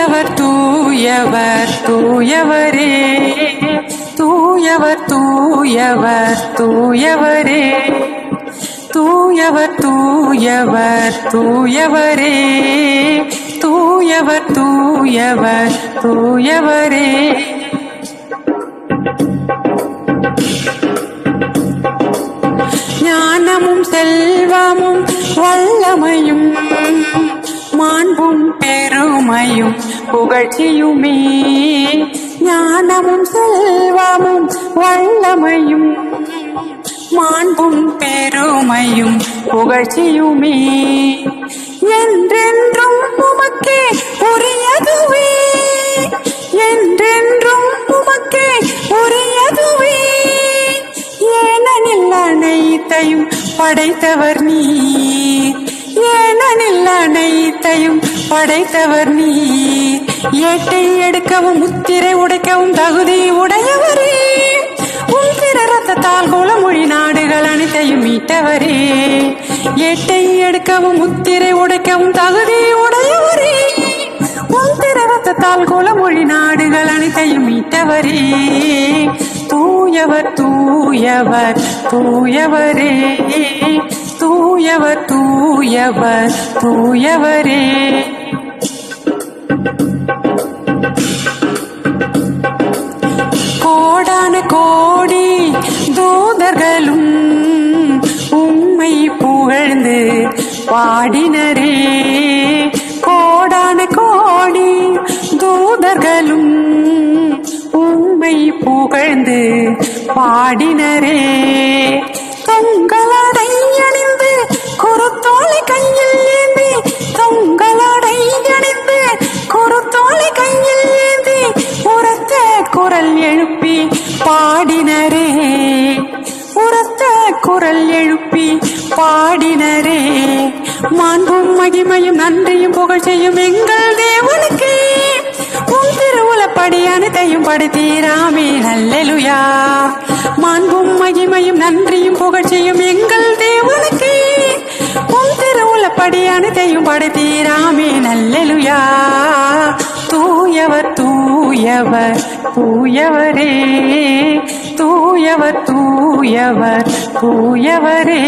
தூயவர் தூயவர் தூயவரே, தூயவர் தூயவர் தூயவரே, தூயவர் தூயவர் தூயவரே, தூயவர் தூயவர் தூயவரே. ஞானமும் செல்வமும் வல்லமையும் மாண்பும் பெருமையும் புகழ்ச்சியுமே, ஞானமும் செல்வமும் வல்லமையும் மாண்பும் பெருமையும் புகழ்ச்சியுமே, என்றென்றும் உமக்கே உரியதுவே, என்றென்றும் உமக்கே உரியதுவே. ஏனெனில் அனைத்தையும் படைத்தவர் நீர், ஏனெனில் அனைத்தையும் படைத்தவர் நீர். ஏட்டை எடுக்கவும் முத்திரை உடைக்கவும் தகுதி உடையவரே, உன் திரு ரத்தத்தால் குலமொழி நாடுகள் அனைத்தையும் மீட்டவரே. ஏட்டை எடுக்கவும் முத்திரை உடைக்கவும் தகுதி உடையவரே, உன் திரு ரத்தத்தால் குலமொழி நாடுகள் அனைத்தையும் மீட்டவரே. தூயவர் தூயவர் தூயவரே, தூயவர் தூயவர் தூயவரே. கோடான கோடி தூதர்களும் உம்மை புகழ்ந்து பாடினரே, கோடான கோடி தூதர்களும் உம்மை புகழ்ந்து பாடினரே. தொங்கலடை அணிந்து குருத்தோலை கையில் ஏந்தி, தொங்கலடை அணிந்து குருத்தோலை கையில் ஏந்தி உரத்த குரல் எழுப்பி பாடினரே, உரத்த குரல் எழுப்பி பாடினரே. மாண்பும் மகிமையும் நன்றியும் புகழ்ச்சியும் எங்கள் தேவனுக்கு, உன் திருவுலப்படி அனைத்தையும் படைத்தீராமே. அல்லேலூயா. மாண்பும் மகிமையும் நன்றியும் புகழ்ச்சியும் எங்கள் தேவனுக்கு, உன் திருவுலப்படி அனைத்தையும் படைத்தீராமே. அல்லேலூயா. தூயவர் தூயவர் தூயவரே, தூயவர் தூயவர் தூயவரே.